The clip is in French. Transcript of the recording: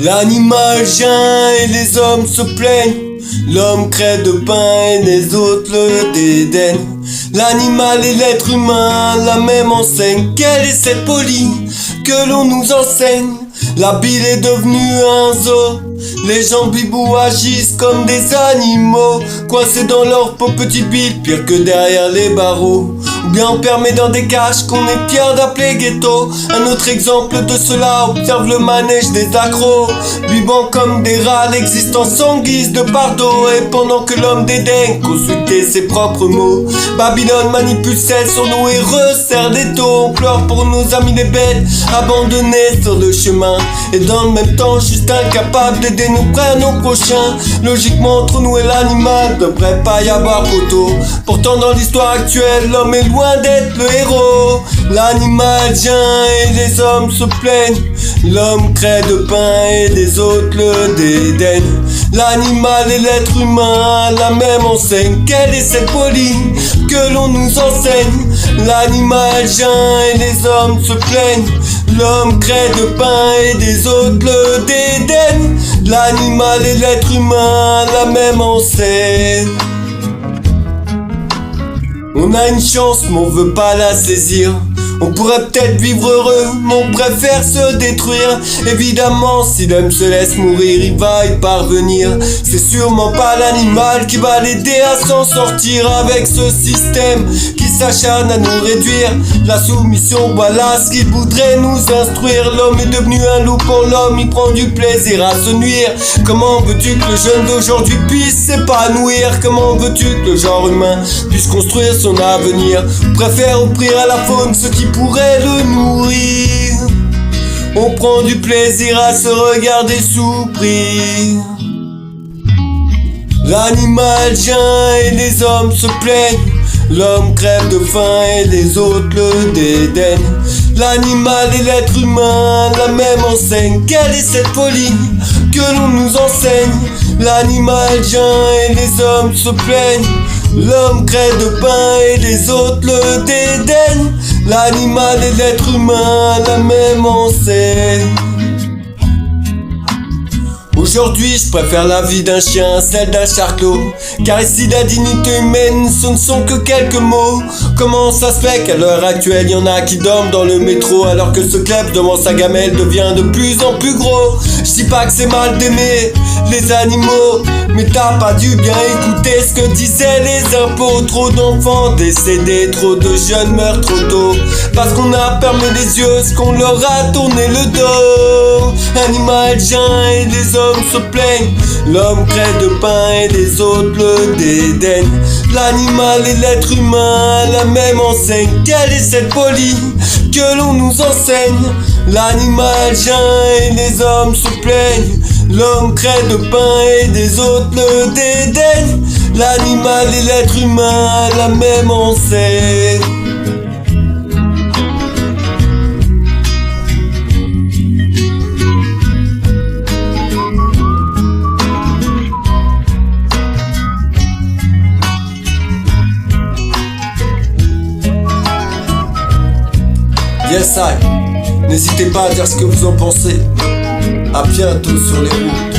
L'animal vient et les hommes se plaignent. L'homme crève de pain et les autres le dédaignent. L'animal et l'être humain, la même enseigne. Quelle est cette folie que l'on nous enseigne? La bile est devenue un zoo. Les gens bibous agissent comme des animaux, coincés dans leur peau petite bile, pire que derrière les barreaux. Ou bien on permet dans des cages qu'on est fiers d'appeler ghetto. Un autre exemple de cela, observe le manège des accros, vivant comme des rats, l'existence en guise de bardeau. Et pendant que l'homme dédaigne consulter ses propres mots, Babylone manipule celle sur nous et resserre des taux. On pleure pour nos amis les bêtes, abandonnés sur le chemin, et dans le même temps juste incapable d'aider nos frères, nos prochains. Logiquement entre nous et l'animal devrait pas y avoir photo. Pourtant dans l'histoire actuelle, l'homme est loin d'être le héros. L'animal vient et les hommes se plaignent. L'homme crée de pain et les autres le dédaignent. L'animal et l'être humain, la même enseigne. Quelle est cette folie que l'on nous enseigne? L'animal vient et les hommes se plaignent. L'homme crée de pain et des autres le dédaignent. L'animal et l'être humain, la même enseigne. On a une chance mais on veut pas la saisir. On pourrait peut-être vivre heureux, mais on préfère se détruire. Évidemment, si l'homme se laisse mourir, il va y parvenir. C'est sûrement pas l'animal qui va l'aider à s'en sortir avec ce système qui s'acharne à nous réduire. La soumission, voilà ce qu'il voudrait nous instruire. L'homme est devenu un loup pour l'homme, il prend du plaisir à se nuire. Comment veux-tu que le jeune d'aujourd'hui puisse s'épanouir? Comment veux-tu que le genre humain puisse construire son avenir? On préfère offrir à la faune ce qui pourrait le nourrir. On prend du plaisir à se regarder souffrir. L'animal vient et les hommes se plaignent. L'homme crève de faim et les autres le dédaignent. L'animal et l'être humain, la même enseigne. Quelle est cette folie que l'on nous enseigne? L'animal vient et les hommes se plaignent. L'homme crève de pain et les autres le dédaignent. L'animal et l'être humain, la même enseigne. Aujourd'hui je préfère la vie d'un chien à celle d'un charclos, car ici la dignité humaine ce ne sont que quelques mots. Comment ça se fait qu'à l'heure actuelle y'en a qui dorment dans le métro, alors que ce club devant sa gamelle devient de plus en plus gros? Je dis pas que c'est mal d'aimer les animaux, mais t'as pas dû bien écouter ce que disaient les impôts. Trop d'enfants décédés, trop de jeunes meurent trop tôt, parce qu'on a fermé les yeux, ce qu'on leur a tourné le dos. Animal vient et les hommes se plaignent. L'homme crée de pain et les autres le dédaignent. L'animal et l'être humain, la même enseigne. Quelle est cette folie que l'on nous enseigne? L'animal vient et les hommes se plaignent. L'homme crée de pain et des autres le dédaignent. L'animal et l'être humain, la même enseigne. Yes I. N'hésitez pas à dire ce que vous en pensez. À bientôt sur les roues.